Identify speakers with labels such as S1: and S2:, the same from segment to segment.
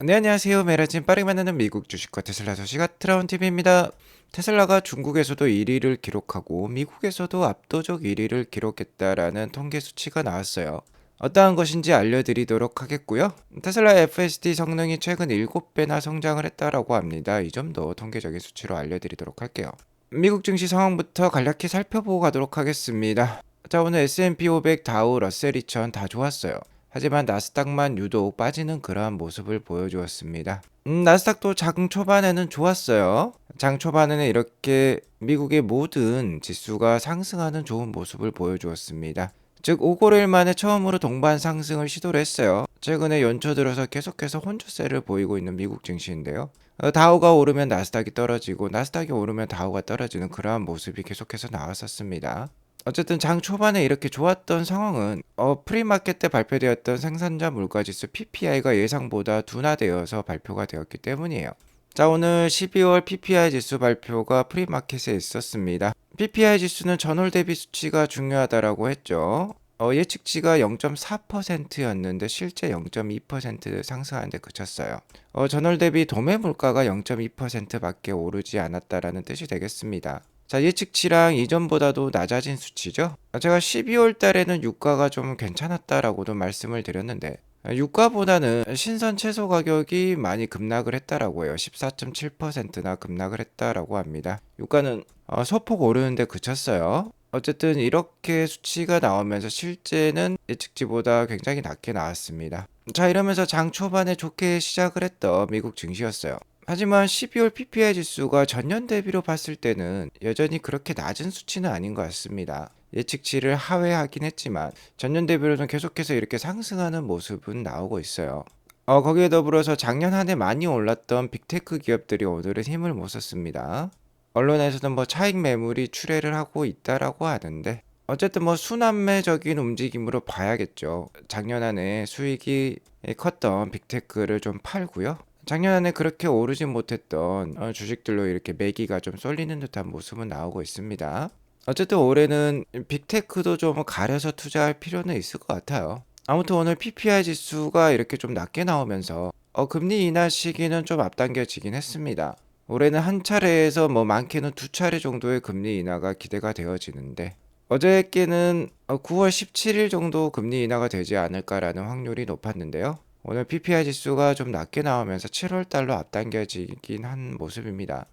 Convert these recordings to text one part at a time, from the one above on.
S1: 네, 안녕하세요. 메라진 빠르게 만나는 미국 주식과 테슬라 소식 트라운 TV입니다. 테슬라가 중국에서도 1위를 기록하고 미국에서도 압도적 1위를 기록했다라는 통계 수치가 나왔어요. 어떠한 것인지 알려드리도록 하겠고요. 테슬라 FSD 성능이 최근 7배나 성장을 했다라고 합니다. 이 점도 통계적인 수치로 알려드리도록 할게요. 미국 증시 상황부터 간략히 살펴보고 가도록 하겠습니다. 자, 오늘 S&P 500, 다우, 러셀 2000 다 좋았어요. 하지만 나스닥만 유독 빠지는 그러한 모습을 보여주었습니다. 나스닥도 장 초반에는 좋았어요. 장 초반에는 이렇게 미국의 모든 지수가 상승하는 좋은 모습을 보여주었습니다. 즉 5개월 만에 처음으로 동반 상승을 시도를 했어요. 최근에 연초 들어서 계속해서 혼조세를 보이고 있는 미국 증시인데요. 다우가 오르면 나스닥이 떨어지고 나스닥이 오르면 다우가 떨어지는 그러한 모습이 계속해서 나왔었습니다. 어쨌든 장 초반에 이렇게 좋았던 상황은 프리마켓 때 발표되었던 생산자 물가지수 PPI가 예상보다 둔화되어서 발표가 되었기 때문이에요. 자, 오늘 12월 PPI 지수 발표가 프리마켓에 있었습니다. PPI 지수는 전월 대비 수치가 중요하다라고 했죠. 예측치가 0.4%였는데 실제 0.2% 상승하는데 그쳤어요. 전월 대비 도매 물가가 0.2%밖에 오르지 않았다라는 뜻이 되겠습니다. 자, 예측치랑 이전보다도 낮아진 수치죠. 제가 12월 달에는 유가가 좀 괜찮았다라고도 말씀을 드렸는데 유가보다는 신선 채소 가격이 많이 급락을 했다라고 해요. 14.7%나 급락을 했다라고 합니다. 유가는 소폭 오르는데 그쳤어요. 어쨌든 이렇게 수치가 나오면서 실제는 예측치보다 굉장히 낮게 나왔습니다. 자, 이러면서 장 초반에 좋게 시작을 했던 미국 증시였어요. 하지만 12월 PPI 지수가 전년 대비로 봤을 때는 여전히 그렇게 낮은 수치는 아닌 것 같습니다. 예측치를 하회하긴 했지만 전년 대비로는 계속해서 이렇게 상승하는 모습은 나오고 있어요. 거기에 더불어서 작년 한 해 많이 올랐던 빅테크 기업들이 오늘은 힘을 못 썼습니다. 언론에서는 뭐 차익 매물이 출회를 하고 있다라고 하는데 어쨌든 뭐 순환매적인 움직임으로 봐야겠죠. 작년 한 해 수익이 컸던 빅테크를 좀 팔고요. 작년 안에 그렇게 오르지 못했던 주식들로 이렇게 매기가 좀 쏠리는 듯한 모습은 나오고 있습니다. 어쨌든 올해는 빅테크도 좀 가려서 투자할 필요는 있을 것 같아요. 아무튼 오늘 PPI 지수가 이렇게 좀 낮게 나오면서 금리 인하 시기는 좀 앞당겨지긴 했습니다. 올해는 한 차례에서 뭐 많게는 두 차례 정도의 금리 인하가 기대가 되어지는데 어저께는 9월 17일 정도 금리 인하가 되지 않을까라는 확률이 높았는데요. 오늘 PPI 지수가 좀 낮게 나오면서 7월 달로 앞당겨지긴 한 모습입니다.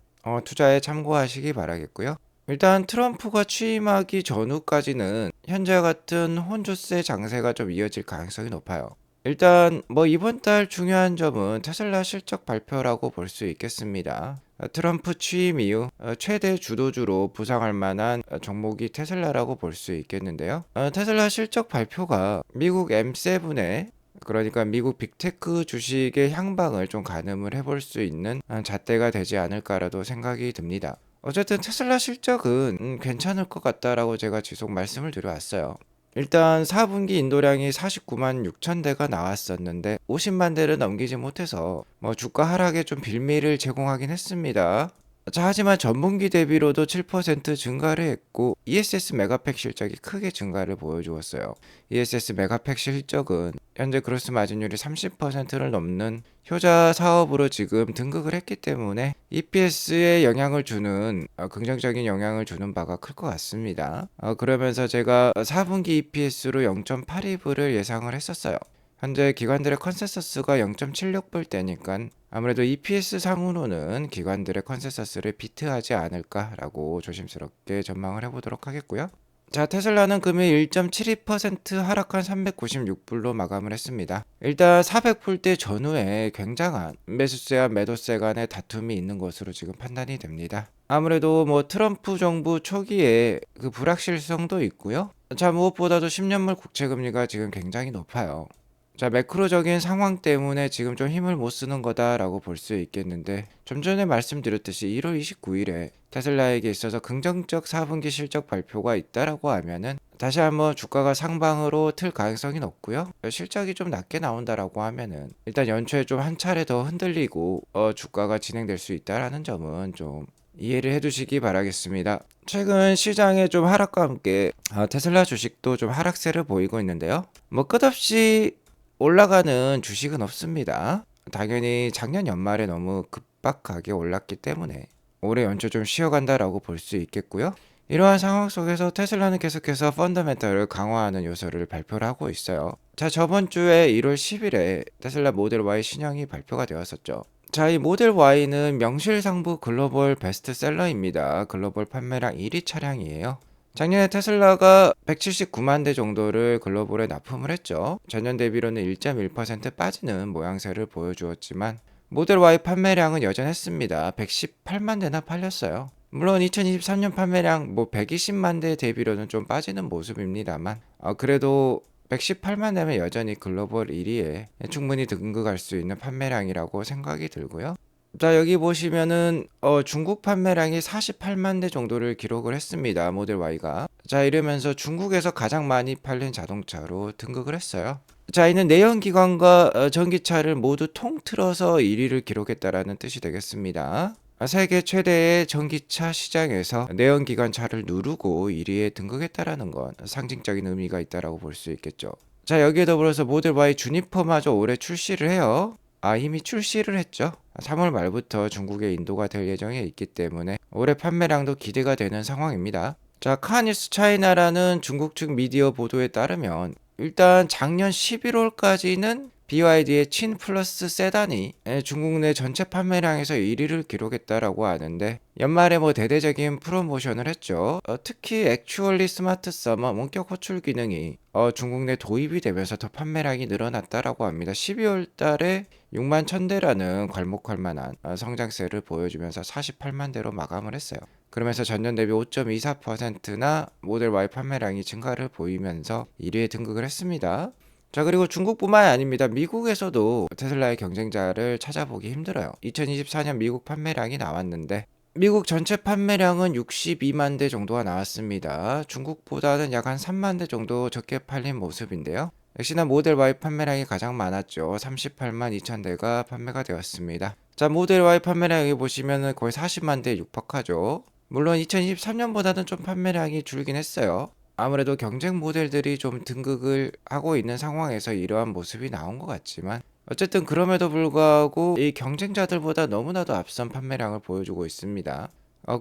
S1: 투자에 참고하시기 바라겠고요. 일단 트럼프가 취임하기 전후까지는 현재와 같은 혼조세 장세가 좀 이어질 가능성이 높아요. 일단 뭐 이번 달 중요한 점은 테슬라 실적 발표라고 볼 수 있겠습니다. 트럼프 취임 이후 최대 주도주로 부상할 만한 종목이 테슬라라고 볼 수 있겠는데요. 테슬라 실적 발표가 미국 M7의 그러니까 미국 빅테크 주식의 향방을 좀 가늠을 해볼 수 있는 잣대가 되지 않을까라도 생각이 듭니다. 어쨌든 테슬라 실적은 괜찮을 것 같다라고 제가 지속 말씀을 드려왔어요. 일단 4분기 인도량이 49만 6천 대가 나왔었는데 50만 대를 넘기지 못해서 뭐 주가 하락에 좀 빌미를 제공하긴 했습니다. 자, 하지만 전분기 대비로도 7% 증가를 했고 ESS 메가팩 실적이 크게 증가를 보여주었어요. ESS 메가팩 실적은 현재 그로스 마진율이 30%를 넘는 효자 사업으로 지금 등극을 했기 때문에 EPS에 영향을 주는 긍정적인 영향을 주는 바가 클 것 같습니다. 그러면서 제가 4분기 EPS로 0.82불을 예상을 했었어요. 현재 기관들의 컨센서스가 0.76불대니까 아무래도 EPS 상으로는 기관들의 컨센서스를 비트하지 않을까라고 조심스럽게 전망을 해보도록 하겠고요. 자, 테슬라는 금일 1.72% 하락한 396불로 마감을 했습니다. 일단 400불대 전후에 굉장한 매수세와 매도세 간의 다툼이 있는 것으로 지금 판단이 됩니다. 아무래도 뭐 트럼프 정부 초기에 그 불확실성도 있고요. 자, 무엇보다도 10년물 국채금리가 지금 굉장히 높아요. 자, 매크로적인 상황 때문에 지금 좀 힘을 못 쓰는 거다라고 볼 수 있겠는데 좀 전에 말씀드렸듯이 1월 29일에 테슬라에게 있어서 긍정적 4분기 실적 발표가 있다라고 하면은 다시 한번 주가가 상방으로 틀 가능성이 높고요. 실적이 좀 낮게 나온다라고 하면은 일단 연초에 좀 한 차례 더 흔들리고 주가가 진행될 수 있다라는 점은 좀 이해를 해두시기 바라겠습니다. 최근 시장의 좀 하락과 함께 테슬라 주식도 좀 하락세를 보이고 있는데요. 뭐 끝없이 올라가는 주식은 없습니다. 당연히 작년 연말에 너무 급박하게 올랐기 때문에 올해 연초 좀 쉬어간다라고 볼 수 있겠고요. 이러한 상황 속에서 테슬라는 계속해서 펀더멘털을 강화하는 요소를 발표를 하고 있어요. 자, 저번 주에 1월 10일에 테슬라 모델 Y 신형이 발표가 되었었죠. 자, 이 모델 Y는 명실상부 글로벌 베스트셀러입니다. 글로벌 판매량 1위 차량이에요. 작년에 테슬라가 179만 대 정도를 글로벌에 납품을 했죠. 전년 대비로는 1.1% 빠지는 모양새를 보여주었지만 모델 Y 판매량은 여전했습니다. 118만 대나 팔렸어요. 물론 2023년 판매량 120만 대 대비로는 좀 빠지는 모습입니다만 그래도 118만 대면 여전히 글로벌 1위에 충분히 등극할 수 있는 판매량이라고 생각이 들고요. 자, 여기 보시면은 중국 판매량이 48만 대 정도를 기록을 했습니다. 모델 Y가. 자, 이러면서 중국에서 가장 많이 팔린 자동차로 등극을 했어요. 자, 이는 내연기관과 전기차를 모두 통틀어서 1위를 기록했다라는 뜻이 되겠습니다. 세계 최대의 전기차 시장에서 내연기관 차를 누르고 1위에 등극했다라는 건 상징적인 의미가 있다라고 볼 수 있겠죠. 자, 여기에 더불어서 모델 Y 주니퍼마저 올해 출시를 해요. 이미 출시를 했죠. 3월 말부터 중국에 인도가 될 예정에 있기 때문에 올해 판매량도 기대가 되는 상황입니다. 자, 카니스 차이나라는 중국 측 미디어 보도에 따르면 일단 작년 11월까지는 BYD의 친 플러스 세단이 중국 내 전체 판매량에서 1위를 기록했다라고 하는데 연말에 대대적인 프로모션을 했죠. 특히 액추얼리 스마트 서머 원격 호출 기능이 중국 내 도입이 되면서 더 판매량이 늘어났다라고 합니다. 12월 달에 6만 1000대라는 괄목할 만한 성장세를 보여주면서 48만 대로 마감을 했어요. 그러면서 전년 대비 5.24%나 모델 Y 판매량이 증가를 보이면서 1위에 등극을 했습니다. 자, 그리고 중국뿐만 아닙니다. 미국에서도 테슬라의 경쟁자를 찾아보기 힘들어요. 2024년 미국 판매량이 나왔는데 미국 전체 판매량은 62만 대 정도가 나왔습니다. 중국보다는 약 한 3만 대 정도 적게 팔린 모습인데요. 역시나 모델 Y 판매량이 가장 많았죠. 38만 2천 대가 판매가 되었습니다. 자, 모델 Y 판매량 여기 보시면은 거의 40만 대에 육박하죠. 물론 2023년보다는 좀 판매량이 줄긴 했어요. 아무래도 경쟁 모델들이 좀 등극을 하고 있는 상황에서 이러한 모습이 나온 것 같지만 어쨌든 그럼에도 불구하고 이 경쟁자들보다 너무나도 앞선 판매량을 보여주고 있습니다.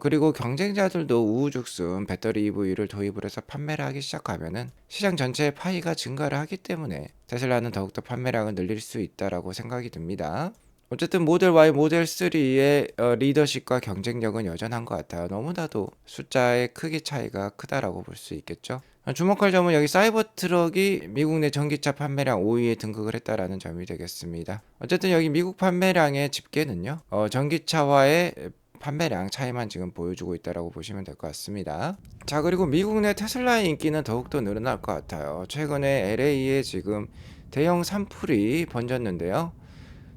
S1: 그리고 경쟁자들도 우후죽순 배터리 EV를 도입을 해서 판매를 하기 시작하면은 시장 전체의 파이가 증가를 하기 때문에 테슬라는 더욱더 판매량을 늘릴 수 있다라고 생각이 듭니다. 어쨌든 모델 Y, 모델 3의 리더십과 경쟁력은 여전한 것 같아요. 너무나도 숫자의 크기 차이가 크다라고 볼 수 있겠죠. 주목할 점은 여기 사이버트럭이 미국 내 전기차 판매량 5위에 등극을 했다라는 점이 되겠습니다. 어쨌든 여기 미국 판매량의 집계는요, 전기차와의 판매량 차이만 지금 보여주고 있다라고 보시면 될 것 같습니다. 자, 그리고 미국 내 테슬라의 인기는 더욱더 늘어날 것 같아요. 최근에 LA에 지금 대형 산불이 번졌는데요.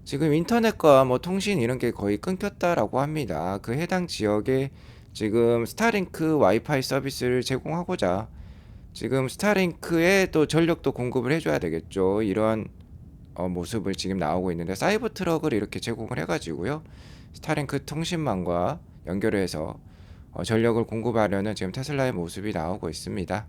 S1: 지금 인터넷과 통신 이런 게 거의 끊겼다라고 합니다. 그 해당 지역에 지금 스타링크 와이파이 서비스를 제공하고자 지금 스타링크에 또 전력도 공급을 해줘야 되겠죠. 이런 모습을 지금 나오고 있는데 사이버 트럭을 이렇게 제공을 해가지고요. 스타링크 통신망과 연결해서 전력을 공급하려는 지금 테슬라의 모습이 나오고 있습니다.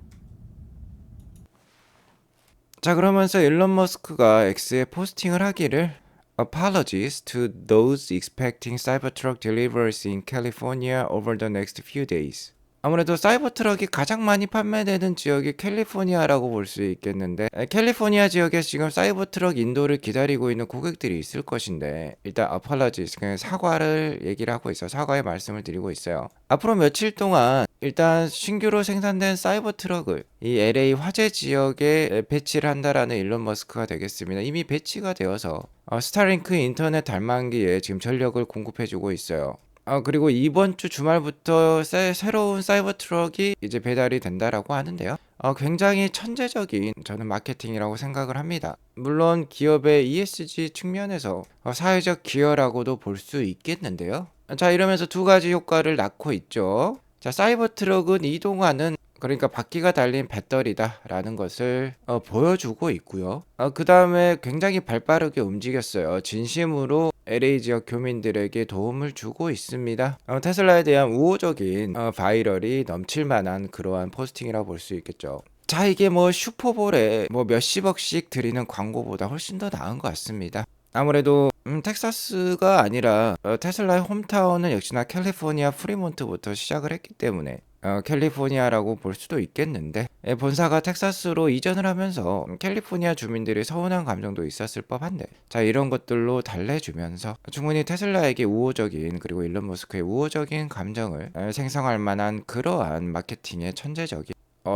S1: 자, 그러면서 일론 머스크가 X에 포스팅을 하기를 Apologies to those expecting Cybertruck deliveries in California over the next few days. 아무래도 사이버트럭이 가장 많이 판매되는 지역이 캘리포니아라고 볼 수 있겠는데 캘리포니아 지역에서 지금 사이버트럭 인도를 기다리고 있는 고객들이 있을 것인데 일단 apologies 그냥 사과를 얘기를 하고 있어요. 사과의 말씀을 드리고 있어요. 앞으로 며칠 동안 일단 신규로 생산된 사이버트럭을 이 LA 화재 지역에 배치를 한다라는 일론 머스크가 되겠습니다. 이미 배치가 되어서 스타링크 인터넷 달망기에 지금 전력을 공급해주고 있어요. 그리고 이번 주 주말부터 새로운 사이버 트럭이 이제 배달이 된다라고 하는데요. 굉장히 천재적인 저는 마케팅이라고 생각을 합니다. 물론 기업의 ESG 측면에서 사회적 기여라고도 볼 수 있겠는데요. 자, 이러면서 두 가지 효과를 낳고 있죠. 자, 사이버 트럭은 이동하는 그러니까 바퀴가 달린 배터리다라는 것을 보여주고 있고요. 그 다음에 굉장히 발빠르게 움직였어요. 진심으로 LA 지역 교민들에게 도움을 주고 있습니다. 테슬라에 대한 우호적인 바이럴이 넘칠 만한 그러한 포스팅이라고 볼 수 있겠죠. 자, 이게 슈퍼볼에 몇십억씩 드리는 광고보다 훨씬 더 나은 것 같습니다. 아무래도 텍사스가 아니라 테슬라의 홈타운은 역시나 캘리포니아 프리몬트부터 시작을 했기 때문에 캘리포니아라고 볼 수도 있겠는데 본사가 텍사스로 이전을 하면서 캘리포니아 주민들이 서운한 감정도 있었을 법한데 자 이런 것들로 달래주면서 충분히 테슬라에게 우호적인 그리고 일론 머스크의 우호적인 감정을 생성할 만한 그러한 마케팅의 천재적인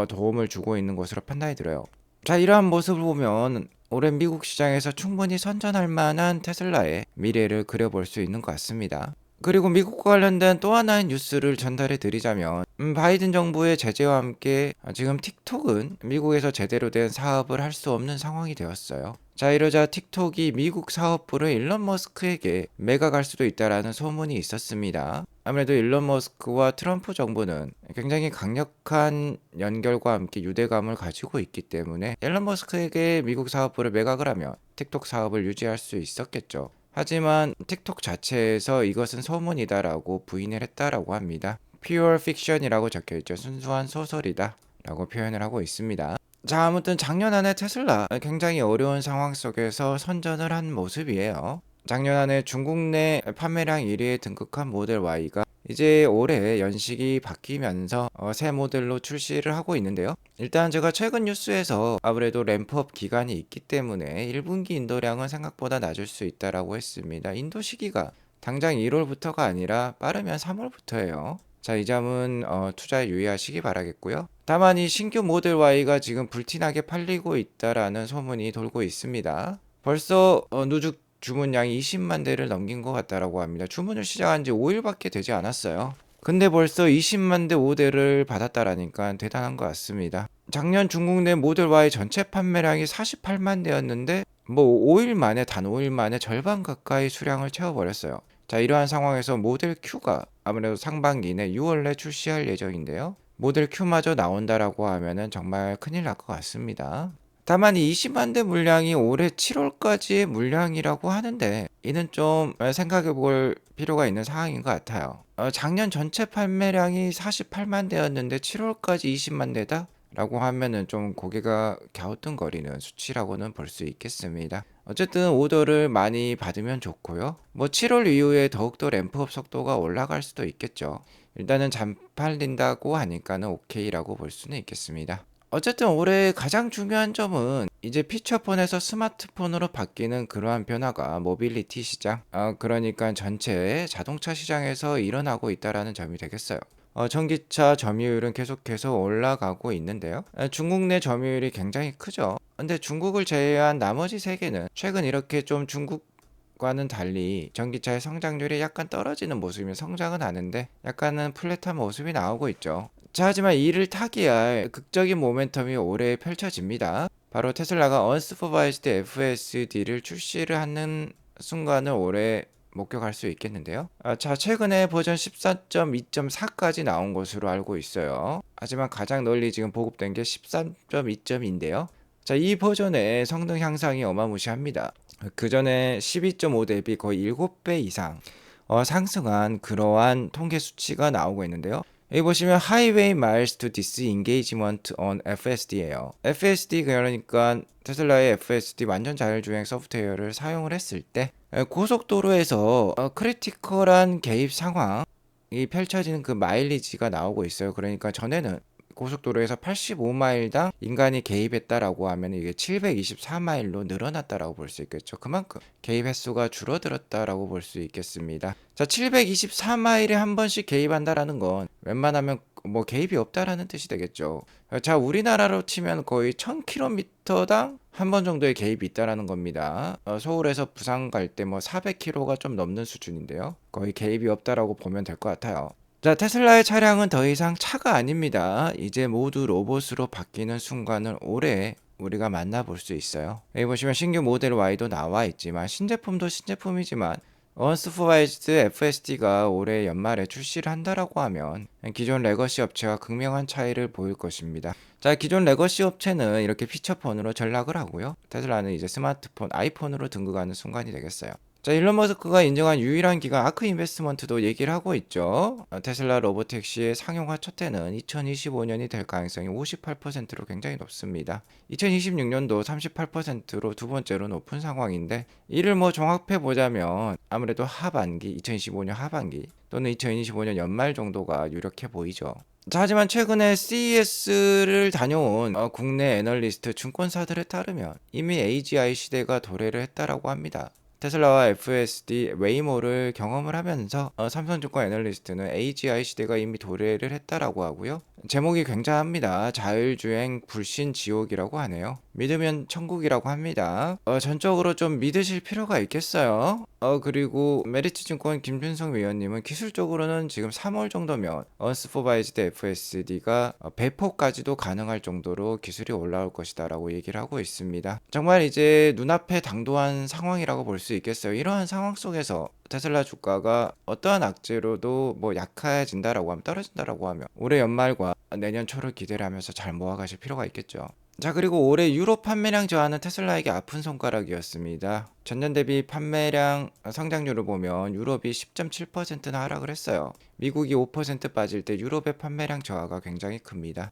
S1: 도움을 주고 있는 것으로 판단이 들어요. 자 이러한 모습을 보면 오랜 미국 시장에서 충분히 선전할 만한 테슬라의 미래를 그려볼 수 있는 것 같습니다. 그리고 미국과 관련된 또 하나의 뉴스를 전달해 드리자면 바이든 정부의 제재와 함께 지금 틱톡은 미국에서 제대로 된 사업을 할 수 없는 상황이 되었어요. 자 이러자 틱톡이 미국 사업부를 일론 머스크에게 매각할 수도 있다라는 소문이 있었습니다. 아무래도 일론 머스크와 트럼프 정부는 굉장히 강력한 연결과 함께 유대감을 가지고 있기 때문에 일론 머스크에게 미국 사업부를 매각을 하면 틱톡 사업을 유지할 수 있었겠죠. 하지만 틱톡 자체에서 이것은 소문이다라고 부인을 했다라고 합니다. Pure fiction이라고 적혀있죠. 순수한 소설이다 라고 표현을 하고 있습니다. 자 아무튼 작년 안에 테슬라 굉장히 어려운 상황 속에서 선전을 한 모습이에요. 작년 안에 중국 내 판매량 1위에 등극한 모델 Y가 이제 올해 연식이 바뀌면서 새 모델로 출시를 하고 있는데요. 일단 제가 최근 뉴스에서 아무래도 램프업 기간이 있기 때문에 1분기 인도량은 생각보다 낮을 수 있다라고 했습니다. 인도 시기가 당장 1월부터가 아니라 빠르면 3월부터예요. 자, 이 점은 투자에 유의하시기 바라겠고요. 다만 이 신규 모델 Y가 지금 불티나게 팔리고 있다라는 소문이 돌고 있습니다. 벌써 누적 주문량이 20만 대를 넘긴 것 같다라고 합니다. 주문을 시작한 지 5일밖에 되지 않았어요. 근데 벌써 20만 대 오대를 받았다라니까 대단한 것 같습니다. 작년 중국 내 모델 Y 전체 판매량이 48만 대였는데 뭐 5일 만에 단 5일 만에 절반 가까이 수량을 채워버렸어요. 자 이러한 상황에서 모델 Q가 아무래도 상반기 내 6월 내 출시할 예정인데요. 모델 Q마저 나온다라고 하면은 정말 큰일 날 것 같습니다. 다만 이 20만 대 물량이 올해 7월까지의 물량이라고 하는데 이는 좀 생각해 볼 필요가 있는 상황인 것 같아요. 작년 전체 판매량이 48만 대였는데 7월까지 20만 대다? 라고 하면은 좀 고개가 갸우뚱거리는 수치라고는 볼 수 있겠습니다. 어쨌든 오더를 많이 받으면 좋고요. 뭐 7월 이후에 더욱더 램프업 속도가 올라갈 수도 있겠죠. 일단은 잘 팔린다고 하니까는 오케이라고 볼 수는 있겠습니다. 어쨌든 올해 가장 중요한 점은 이제 피처폰에서 스마트폰으로 바뀌는 그러한 변화가 모빌리티 시장, 그러니까 전체 자동차 시장에서 일어나고 있다라는 점이 되겠어요. 전기차 점유율은 계속해서 올라가고 있는데요. 중국 내 점유율이 굉장히 크죠. 근데 중국을 제외한 나머지 세계는 최근 이렇게 좀 중국과는 달리 전기차의 성장률이 약간 떨어지는 모습이면 성장은 하는데 약간은 플랫한 모습이 나오고 있죠. 자, 하지만 이를 타개할 극적인 모멘텀이 올해 펼쳐집니다. 바로 테슬라가 Unsupervised FSD를 출시를 하는 순간을 올해 목격할 수 있겠는데요. 자, 최근에 버전 14.2.4까지 나온 것으로 알고 있어요. 하지만 가장 널리 지금 보급된 게 13.2.2인데요. 자, 이 버전의 성능 향상이 어마무시합니다. 그 전에 12.5 대비 거의 7배 이상 상승한 그러한 통계 수치가 나오고 있는데요. 여기 보시면 Highway Miles to Disengagement on FSD예요. FSD 그러니까 테슬라의 FSD 완전 자율주행 소프트웨어를 사용을 했을 때 고속도로에서 크리티컬한 개입 상황이 펼쳐지는 그 마일리지가 나오고 있어요. 그러니까 전에는 고속도로에서 85마일당 인간이 개입했다라고 하면 이게 724마일로 늘어났다라고 볼 수 있겠죠. 그만큼 개입 횟수가 줄어들었다라고 볼 수 있겠습니다. 자, 724마일에 한 번씩 개입한다라는 건 웬만하면 뭐 개입이 없다라는 뜻이 되겠죠. 자, 우리나라로 치면 거의 1000km당 한 번 정도의 개입이 있다라는 겁니다. 서울에서 부산 갈 때 뭐 400km가 좀 넘는 수준인데요. 거의 개입이 없다라고 보면 될 것 같아요. 자, 테슬라의 차량은 더 이상 차가 아닙니다. 이제 모두 로봇으로 바뀌는 순간을 올해 우리가 만나볼 수 있어요. 여기 보시면 신규 모델 Y도 나와 있지만 신제품도 신제품이지만 Unsupervised FSD가 올해 연말에 출시를 한다라고 하면 기존 레거시 업체와 극명한 차이를 보일 것입니다. 자, 기존 레거시 업체는 이렇게 피처폰으로 전락을 하고요. 테슬라는 이제 스마트폰, 아이폰으로 등극하는 순간이 되겠어요. 자, 일론 머스크가 인정한 유일한 기관 아크 인베스트먼트도 얘기를 하고 있죠. 테슬라 로보택시의 상용화 첫 해는 2025년이 될 가능성이 58%로 굉장히 높습니다. 2026년도 38%로 두 번째로 높은 상황인데, 이를 뭐 종합해 보자면 아무래도 하반기, 2025년 하반기 또는 2025년 연말 정도가 유력해 보이죠. 자, 하지만 최근에 CES를 다녀온 국내 애널리스트 증권사들에 따르면 이미 AGI 시대가 도래를 했다라고 합니다. 테슬라와 FSD 웨이모를 경험을 하면서 삼성증권 애널리스트는 AGI 시대가 이미 도래를 했다라고 하고요. 제목이 굉장합니다. 자율주행 불신 지옥이라고 하네요. 믿으면 천국이라고 합니다. 전적으로 좀 믿으실 필요가 있겠어요. 그리고 메리츠증권 김준성 위원님은 기술적으로는 지금 3월 정도면 언스포바이즈드 FSD가 배포까지도 가능할 정도로 기술이 올라올 것이다 라고 얘기를 하고 있습니다. 정말 이제 눈앞에 당도한 상황이라고 볼 수 있겠어요. 이러한 상황 속에서 테슬라 주가가 어떠한 악재로도 뭐 약해진다라고 하면, 떨어진다라고 하면 올해 연말과 내년 초를 기대를 하면서 잘 모아가실 필요가 있겠죠. 자, 그리고 올해 유럽 판매량 저하는 테슬라에게 아픈 손가락이었습니다. 전년 대비 판매량 성장률을 보면 유럽이 10.7%나 하락을 했어요. 미국이 5% 빠질 때 유럽의 판매량 저하가 굉장히 큽니다.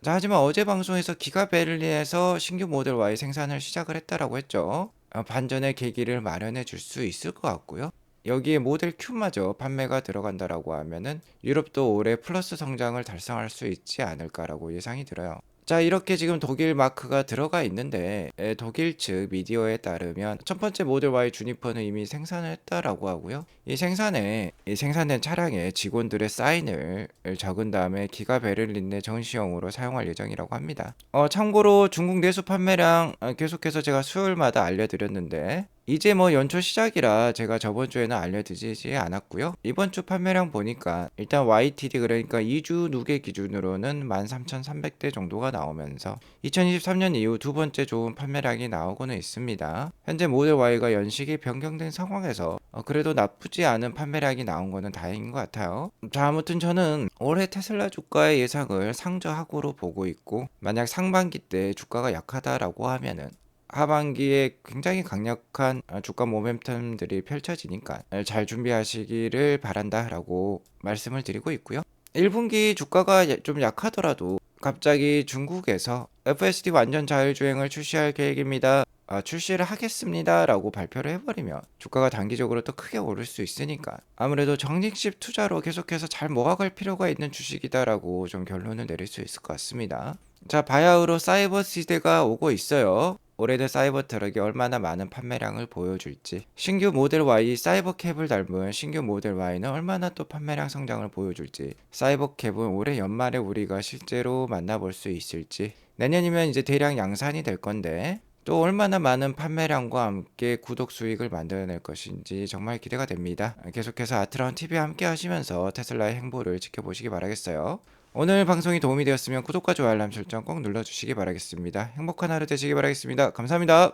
S1: 자, 하지만 어제 방송에서 기가 베를린에서 신규 모델 Y 생산을 시작을 했다라고 했죠. 반전의 계기를 마련해 줄 수 있을 것 같고요. 여기에 모델 Q마저 판매가 들어간다라고 하면은 유럽도 올해 플러스 성장을 달성할 수 있지 않을까라고 예상이 들어요. 자, 이렇게 지금 독일 마크가 들어가 있는데 독일 측 미디어에 따르면 첫 번째 모델 Y 주니퍼는 이미 생산을 했다라고 하고요. 이 생산된 차량에 직원들의 사인을 적은 다음에 기가 베를린 내 전시형으로 사용할 예정이라고 합니다. 참고로 중국 내수 판매량 계속해서 제가 수요일마다 알려드렸는데 이제 뭐 연초 시작이라 제가 저번 주에는 알려드리지 않았고요. 이번 주 판매량 보니까 일단 YTD, 그러니까 2주 누계 기준으로는 13,300대 정도가 나오면서 2023년 이후 두 번째 좋은 판매량이 나오고는 있습니다. 현재 모델 Y가 연식이 변경된 상황에서 그래도 나쁘지 않은 판매량이 나온 거는 다행인 것 같아요. 자, 아무튼 저는 올해 테슬라 주가의 예상을 상저하고로 보고 있고, 만약 상반기 때 주가가 약하다라고 하면은 하반기에 굉장히 강력한 주가 모멘텀들이 펼쳐지니까 잘 준비하시기를 바란다라고 말씀을 드리고 있고요. 1분기 주가가 좀 약하더라도 갑자기 중국에서 FSD 완전 자율주행을 출시할 계획입니다. 출시를 하겠습니다 라고 발표를 해버리면 주가가 단기적으로 또 크게 오를 수 있으니까 아무래도 적립식 투자로 계속해서 잘 모아갈 필요가 있는 주식이다라고 좀 결론을 내릴 수 있을 것 같습니다. 자, 바야흐로 사이버 시대가 오고 있어요. 올해는 사이버 트럭이 얼마나 많은 판매량을 보여줄지, 신규 모델 Y 사이버캡을 닮은 신규 모델 Y는 얼마나 또 판매량 성장을 보여줄지, 사이버캡은 올해 연말에 우리가 실제로 만나볼 수 있을지, 내년이면 이제 대량 양산이 될 건데 또 얼마나 많은 판매량과 함께 구독 수익을 만들어낼 것인지 정말 기대가 됩니다. 계속해서 아트라운 TV와 함께 하시면서 테슬라의 행보를 지켜보시기 바라겠어요. 오늘 방송이 도움이 되었으면 구독과 좋아요 알람 설정 꼭 눌러주시기 바라겠습니다. 행복한 하루 되시기 바라겠습니다. 감사합니다.